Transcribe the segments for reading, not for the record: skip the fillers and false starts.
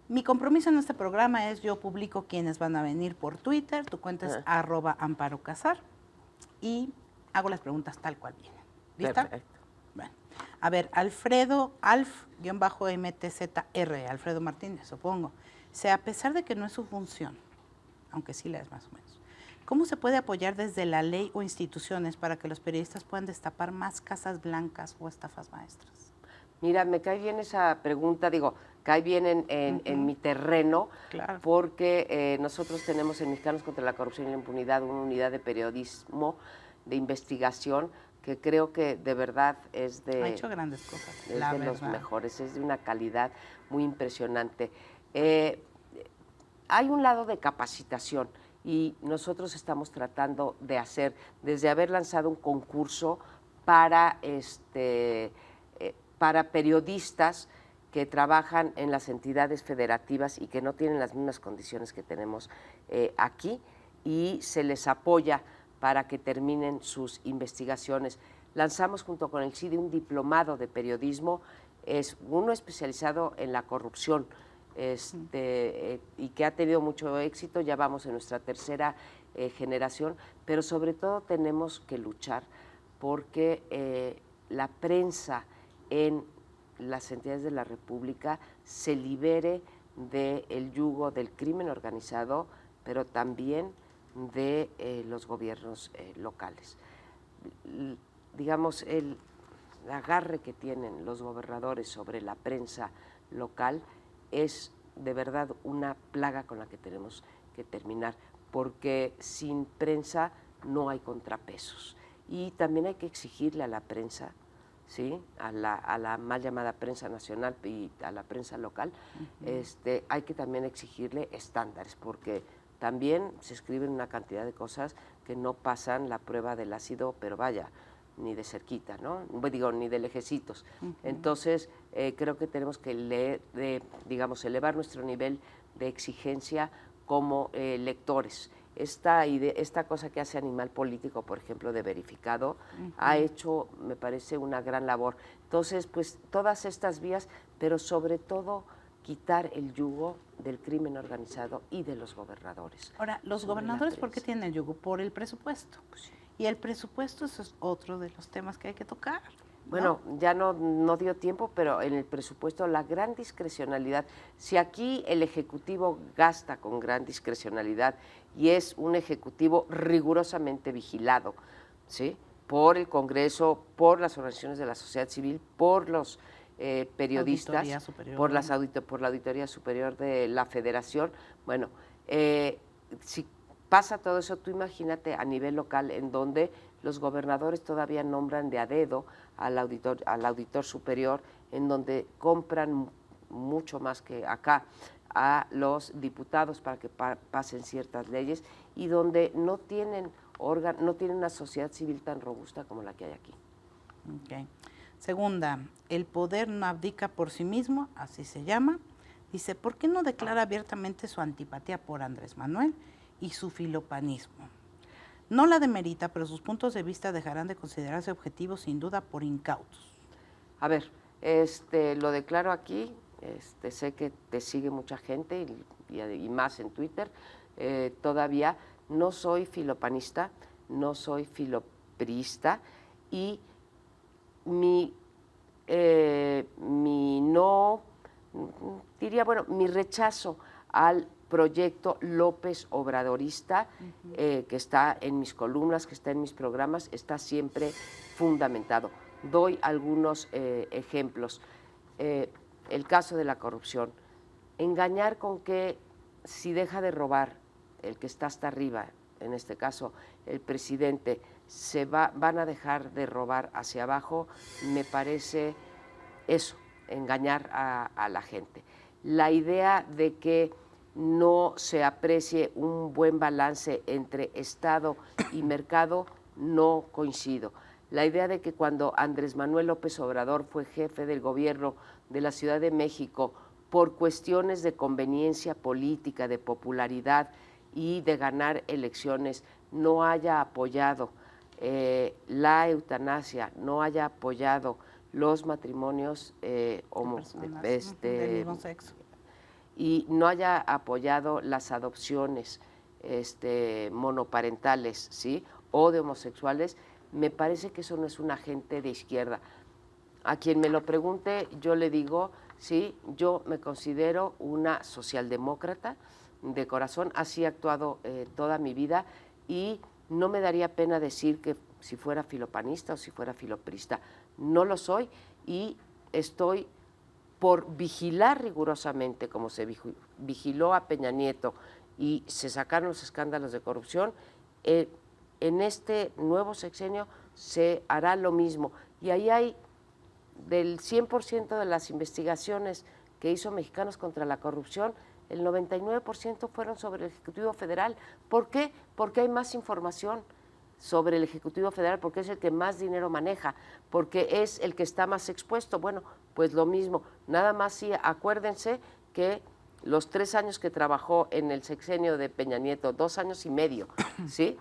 Mi compromiso en este programa es yo publico quiénes van a venir por Twitter, tu cuenta es @AmparoCasar y hago las preguntas tal cual vienen. ¿Lista? Perfecto. Bueno, a ver, Alfredo, Alf-MTZR, Alfredo Martínez, supongo. O sea, a pesar de que no es su función, aunque sí la es más o menos, ¿cómo se puede apoyar desde la ley o instituciones para que los periodistas puedan destapar más casas blancas o estafas maestras? Mira, me cae bien esa pregunta, digo, cae bien en mi terreno, Claro. porque nosotros tenemos en Mexicanos contra la Corrupción y la Impunidad una unidad de periodismo, de investigación, que creo que de verdad es Ha hecho grandes cosas, es la de los verdad. mejores, es de una calidad muy impresionante. Hay un lado de capacitación y nosotros estamos tratando de hacer, desde haber lanzado un concurso para para periodistas que trabajan en las entidades federativas y que no tienen las mismas condiciones que tenemos aquí, y se les apoya para que terminen sus investigaciones. Lanzamos junto con el CIDE un diplomado de periodismo, es uno especializado en la corrupción, y que ha tenido mucho éxito. Ya vamos en nuestra tercera generación, pero sobre todo tenemos que luchar porque la prensa en las entidades de la República se libere del yugo del crimen organizado, pero también de los gobiernos locales. Digamos, el agarre que tienen los gobernadores sobre la prensa local es de verdad una plaga con la que tenemos que terminar, porque sin prensa no hay contrapesos. Y también hay que exigirle a la prensa, ¿sí?, a la mal llamada prensa nacional y a la prensa local, hay que también exigirle estándares, porque también se escriben una cantidad de cosas que no pasan la prueba del ácido, pero vaya, ni de cerquita, ¿no? Digo, ni de lejecitos. Entonces, creo que tenemos que digamos, elevar nuestro nivel de exigencia como lectores. Esta cosa que hace Animal Político, por ejemplo, de verificado, ha hecho, me parece, una gran labor. Entonces, pues, todas estas vías, pero sobre todo quitar el yugo del crimen organizado y de los gobernadores. Ahora, ¿los gobernadores por qué tienen el yugo? Por el presupuesto. Pues sí. Y el presupuesto eso es otro de los temas que hay que tocar, ¿no? Bueno, ya no dio tiempo, pero en el presupuesto la gran discrecionalidad. Si aquí el Ejecutivo gasta con gran discrecionalidad y es un Ejecutivo rigurosamente vigilado, ¿sí?, por el Congreso, por las organizaciones de la sociedad civil, por los periodistas, por la Auditoría Superior de la Federación. Bueno, si pasa todo eso, tú imagínate a nivel local, en donde los gobernadores todavía nombran de a dedo al auditor superior, en donde compran mucho más que acá a los diputados para que pasen ciertas leyes, y donde no tienen una sociedad civil tan robusta como la que hay aquí. Okay. Segunda, el poder no abdica por sí mismo, así se llama. Dice, ¿por qué no declara abiertamente su antipatía por Andrés Manuel y su filopanismo? No la demerita, pero sus puntos de vista dejarán de considerarse objetivos sin duda por incautos. A ver, lo declaro aquí, sé que te sigue mucha gente y más en Twitter. Todavía no soy filopanista, no soy filopriista, y mi rechazo al proyecto López Obradorista, que está en mis columnas, que está en mis programas, está siempre fundamentado. Doy algunos ejemplos. El caso de la corrupción. Engañar con que si deja de robar el que está hasta arriba, en este caso el presidente, van a dejar de robar hacia abajo, me parece eso, engañar a la gente. La idea de que no se aprecie un buen balance entre Estado y mercado, no coincido. La idea de que cuando Andrés Manuel López Obrador fue jefe del gobierno de la Ciudad de México, por cuestiones de conveniencia política, de popularidad y de ganar elecciones, no haya apoyado la eutanasia, no haya apoyado los matrimonios del mismo sexo, y no haya apoyado las adopciones monoparentales, ¿sí? O de homosexuales, me parece que eso no es un agente de izquierda. A quien me lo pregunte, yo le digo, sí, yo me considero una socialdemócrata de corazón, así he actuado toda mi vida y no me daría pena decir que si fuera filopanista o si fuera filoprista. No lo soy y estoy por vigilar rigurosamente, como se vigiló a Peña Nieto y se sacaron los escándalos de corrupción, en este nuevo sexenio se hará lo mismo. Y ahí hay del 100% de las investigaciones que hizo Mexicanos contra la Corrupción, el 99% fueron sobre el Ejecutivo Federal. ¿Por qué? Porque hay más información sobre el Ejecutivo Federal, porque es el que más dinero maneja, porque es el que está más expuesto. Bueno, pues lo mismo, nada más sí, acuérdense que los 3 años que trabajó en el sexenio de Peña Nieto, 2 años y medio, ¿sí?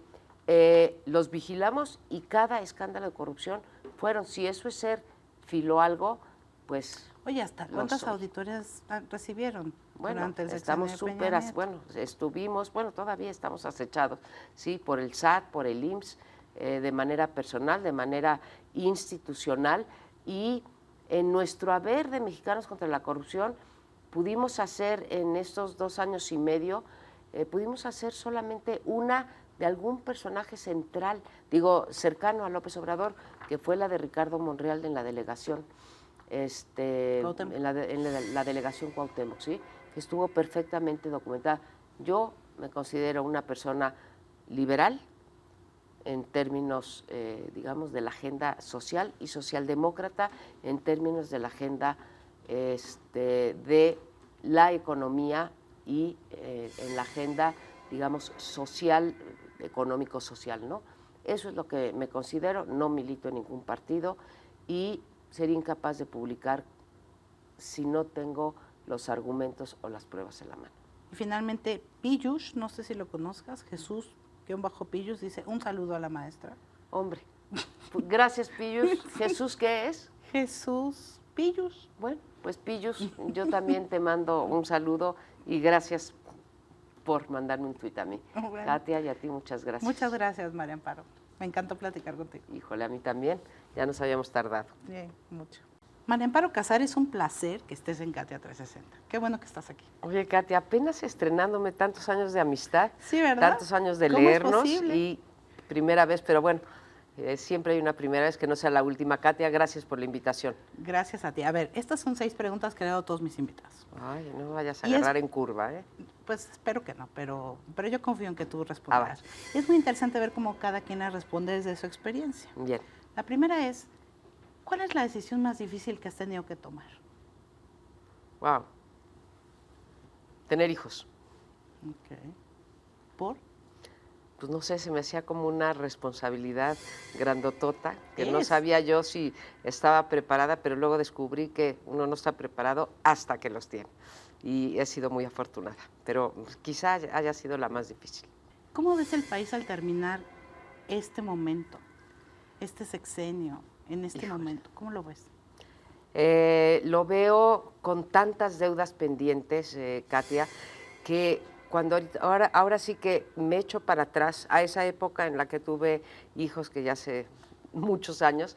Los vigilamos y cada escándalo de corrupción fueron, si eso es ser filo algo, pues... Oye, ¿hasta cuántas auditorías recibieron durante el sexenio estamos de Peña Nieto? bueno, estuvimos, bueno, todavía estamos acechados, sí, por el SAT, por el IMSS, de manera personal, de manera institucional, y en nuestro haber de Mexicanos contra la Corrupción pudimos hacer en estos 2 años y medio, pudimos hacer solamente una de algún personaje central, digo, cercano a López Obrador, que fue la de Ricardo Monreal en la delegación, en la delegación Cuauhtémoc, ¿sí? Que estuvo perfectamente documentada. Yo me considero una persona liberal en términos, digamos, de la agenda social y socialdemócrata en términos de la agenda de la economía y en la agenda, digamos, social, económico-social, ¿no? Eso es lo que me considero, no milito en ningún partido y sería incapaz de publicar si no tengo los argumentos o las pruebas en la mano. Y finalmente, Piyush, no sé si lo conozcas, Jesús-Piyush dice, un saludo a la maestra. Hombre, gracias Piyush. ¿Jesús qué es? Jesús Piyush. Bueno, pues Piyush, yo también te mando un saludo y gracias por mandarme un tuit a mí. Bueno. Katia, y a ti muchas gracias. Muchas gracias, María Amparo. Me encantó platicar contigo. Híjole, a mí también. Ya nos habíamos tardado. Bien, mucho. María Amparo Casar, es un placer que estés en Katia 360. Qué bueno que estás aquí. Oye, Katia, apenas estrenándome tantos años de amistad. Sí, ¿verdad? Tantos años de ¿Cómo leernos es posible? Y primera vez, pero bueno, siempre hay una primera vez, que no sea la última. Katia, gracias por la invitación. Gracias a ti. A ver, estas son 6 preguntas que le he dado a todos mis invitados. Ay, no vayas a agarrar en curva, ¿eh? Pues espero que no, pero yo confío en que tú responderás. Es muy interesante ver cómo cada quien responde desde su experiencia. Bien. La primera es, ¿cuál es la decisión más difícil que has tenido que tomar? Wow. Tener hijos. Ok. ¿Por? Pues no sé, se me hacía como una responsabilidad grandotota, que no Es. sabía yo si estaba preparada, pero luego descubrí que uno no está preparado hasta que los tiene. Y he sido muy afortunada, pero quizá haya sido la más difícil. ¿Cómo ves el país al terminar este momento, este sexenio, en este Híjole. momento? ¿Cómo lo ves? Lo veo con tantas deudas pendientes, Katia, que cuando ahora sí que me echo para atrás a esa época en la que tuve hijos, que ya hace muchos años,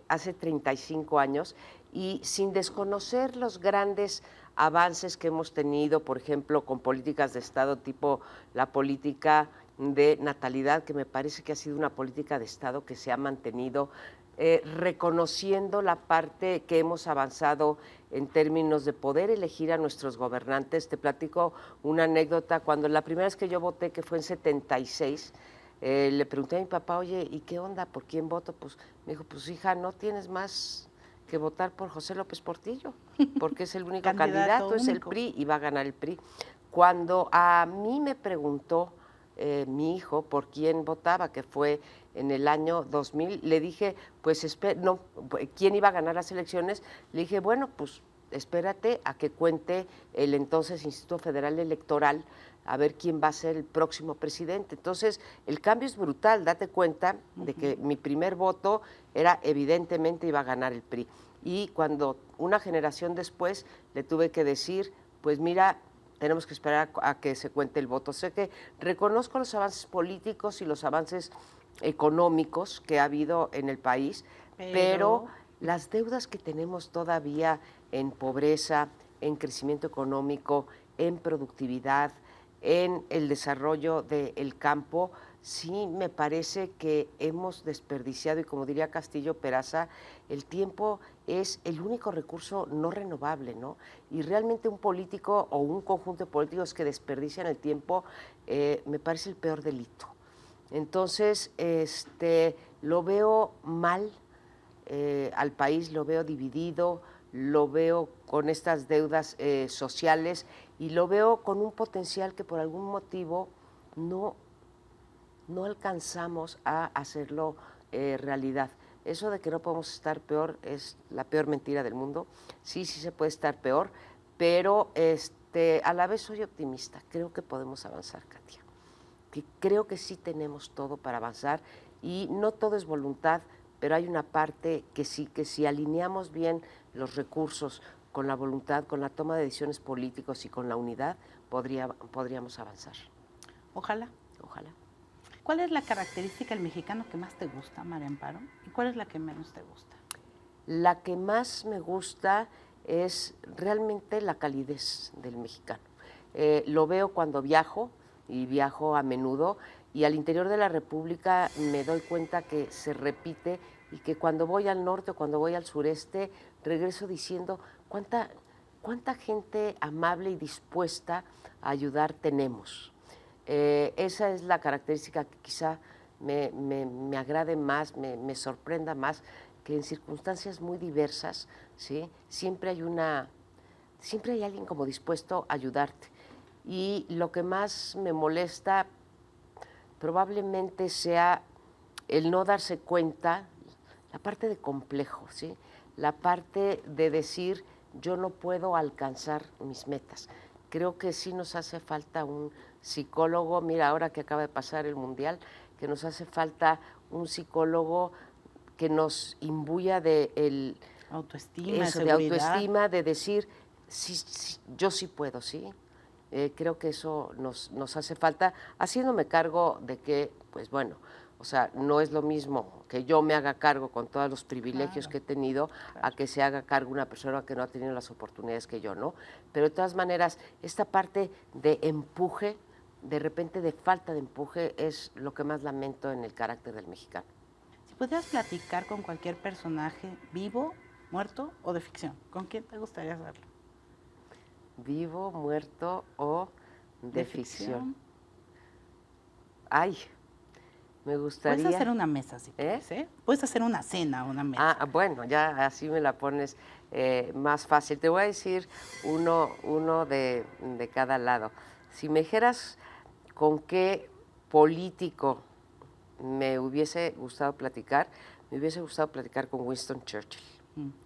hace 35 años, y sin desconocer los grandes avances que hemos tenido, por ejemplo, con políticas de Estado tipo la política de natalidad, que me parece que ha sido una política de Estado que se ha mantenido, reconociendo la parte que hemos avanzado en términos de poder elegir a nuestros gobernantes. Te platico una anécdota. Cuando la primera vez que yo voté, que fue en 76, le pregunté a mi papá, oye, ¿y qué onda? ¿Por quién voto? Pues me dijo, pues hija, no tienes más que votar por José López Portillo, porque es el único candidato, es el PRI y va a ganar el PRI. Cuando a mí me preguntó mi hijo por quién votaba, que fue en el año 2000, le dije, pues no, ¿quién iba a ganar las elecciones? Le dije, bueno, pues espérate a que cuente el entonces Instituto Federal Electoral a ver quién va a ser el próximo presidente. Entonces, el cambio es brutal, date cuenta de que mi primer voto era evidentemente iba a ganar el PRI. Y cuando una generación después le tuve que decir, pues mira, tenemos que esperar a que se cuente el voto. Sé que reconozco los avances políticos y los avances económicos que ha habido en el país, pero las deudas que tenemos todavía en pobreza, en crecimiento económico, en productividad, en el desarrollo del campo, sí me parece que hemos desperdiciado, y como diría Castillo Peraza, el tiempo es el único recurso no renovable, ¿no? Y realmente un político o un conjunto de políticos que desperdician el tiempo me parece el peor delito. Entonces, lo veo mal al país, lo veo dividido, lo veo con estas deudas sociales y lo veo con un potencial que por algún motivo no alcanzamos a hacerlo realidad. Eso de que no podemos estar peor es la peor mentira del mundo. Sí, sí se puede estar peor, pero a la vez soy optimista. Creo que podemos avanzar, Katia. Que creo que sí tenemos todo para avanzar y no todo es voluntad, pero hay una parte que sí, que si alineamos bien los recursos con la voluntad, con la toma de decisiones políticos y con la unidad, podríamos avanzar. Ojalá. Ojalá. ¿Cuál es la característica del mexicano que más te gusta, María Amparo? ¿Y cuál es la que menos te gusta? La que más me gusta es realmente la calidez del mexicano. Lo veo cuando viajo, y viajo a menudo, y al interior de la República me doy cuenta que se repite y que cuando voy al norte o cuando voy al sureste regreso diciendo cuánta gente amable y dispuesta a ayudar tenemos. Esa es la característica que quizá me agrade más, me sorprenda más, que en circunstancias muy diversas, ¿sí? Siempre hay alguien como dispuesto a ayudarte. Y lo que más me molesta probablemente sea el no darse cuenta, la parte de complejo, ¿sí? La parte de decir yo no puedo alcanzar mis metas. Creo que sí nos hace falta un psicólogo, mira, ahora que acaba de pasar el Mundial, que nos hace falta un psicólogo que nos imbuya de autoestima, de autoestima, de decir, sí, yo sí puedo, ¿sí? Creo que eso nos hace falta, haciéndome cargo de que, pues bueno, o sea, no es lo mismo que yo me haga cargo con todos los privilegios que he tenido a que se haga cargo una persona que no ha tenido las oportunidades que yo, ¿no? Pero de todas maneras, esta parte de empuje, de repente de falta de empuje, es lo que más lamento en el carácter del mexicano. Si pudieras platicar con cualquier personaje, vivo, muerto o de ficción, ¿con quién te gustaría hacerlo? Vivo, muerto o de ficción. Ay, me gustaría... Puedes hacer una mesa si quieres, ¿eh? Puedes hacer una cena, una mesa. Ah, bueno, ya así me la pones más fácil. Te voy a decir uno de cada lado. Si me dijeras con qué político me hubiese gustado platicar, me hubiese gustado platicar con Winston Churchill,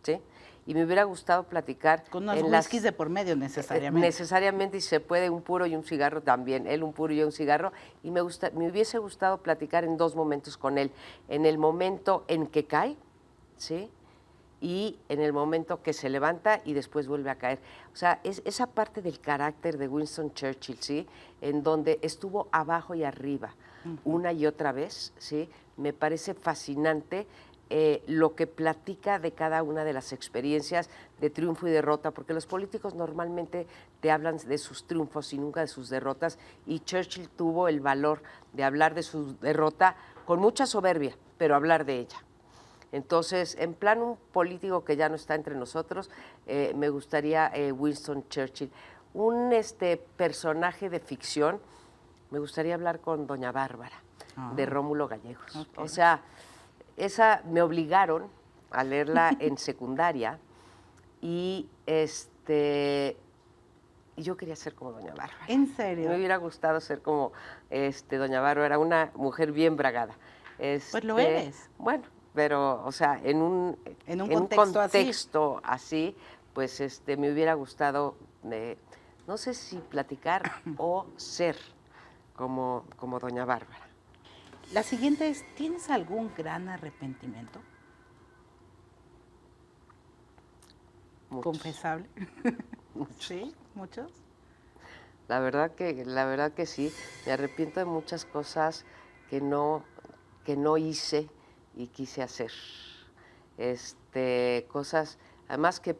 ¿sí? Y me hubiera gustado platicar... Con unos whiskies de por medio necesariamente. Necesariamente, y se puede, un puro y un cigarro también, él un puro y un cigarro, y me hubiese gustado platicar en dos momentos con él, en el momento en que cae, ¿sí? Y en el momento que se levanta y después vuelve a caer. O sea, es esa parte del carácter de Winston Churchill, ¿sí? En donde estuvo abajo y arriba, una y otra vez, ¿sí? Me parece fascinante lo que platica de cada una de las experiencias de triunfo y derrota, porque los políticos normalmente te hablan de sus triunfos y nunca de sus derrotas, y Churchill tuvo el valor de hablar de su derrota con mucha soberbia, pero hablar de ella. Entonces, en plan un político que ya no está entre nosotros, me gustaría Winston Churchill. Un personaje de ficción, me gustaría hablar con Doña Bárbara, de Rómulo Gallegos. Okay. O sea, esa me obligaron a leerla en secundaria y yo quería ser como Doña Bárbara. ¿En serio? Me hubiera gustado ser como Doña Bárbara, una mujer bien bragada. Pues lo eres. Bueno, pero, o sea, en un contexto así, pues me hubiera gustado, no sé si platicar o ser como Doña Bárbara. La siguiente es, ¿tienes algún gran arrepentimiento? Muchos. Confesable. Muchos. ¿Sí? muchos? La verdad que sí. Me arrepiento de muchas cosas que no hice y quise hacer. Cosas, además que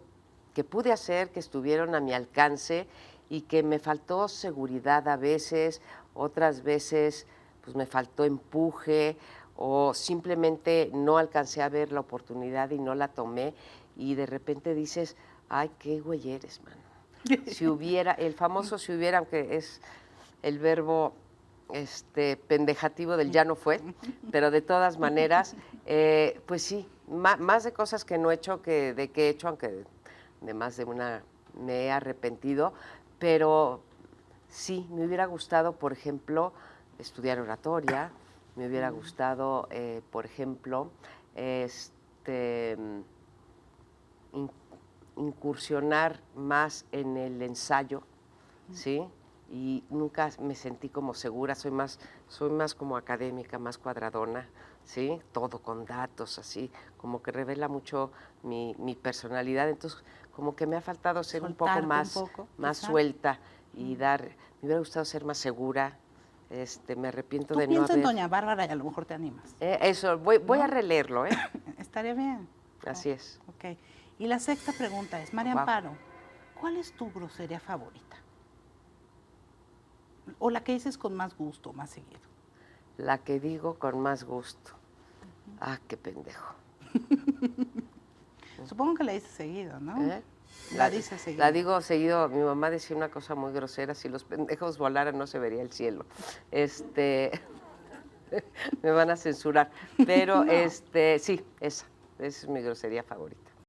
pude hacer, que estuvieron a mi alcance y que me faltó seguridad a veces, otras veces pues me faltó empuje o simplemente no alcancé a ver la oportunidad y no la tomé y de repente dices, ay, qué güey eres, mano. Si hubiera, el famoso si hubiera, aunque es el verbo pendejativo del ya no fue, pero de todas maneras, pues sí, más de cosas que no he hecho que de que he hecho, aunque de más de una me he arrepentido, pero sí, me hubiera gustado, por ejemplo, estudiar oratoria, me hubiera gustado, por ejemplo, incursionar más en el ensayo, ¿sí? Y nunca me sentí como segura, soy más como académica, más cuadradona, ¿sí? Todo con datos, así, como que revela mucho mi personalidad, entonces como que me ha faltado ser un poco más suelta y me hubiera gustado ser más segura, me arrepiento Tú de no piensa en haber... Doña Bárbara y a lo mejor te animas. Eso, voy a releerlo, ¿eh? Estaría bien. Así es. Ok. Y la sexta pregunta es, María Amparo, ¿cuál es tu grosería favorita? O la que dices con más gusto, más seguido. La que digo con más gusto. Ah, qué pendejo. Supongo que la dices seguido, ¿no? La dices seguido. La digo seguido. Mi mamá decía una cosa muy grosera, si los pendejos volaran no se vería el cielo. Me van a censurar. Pero no. Sí, esa es mi grosería favorita.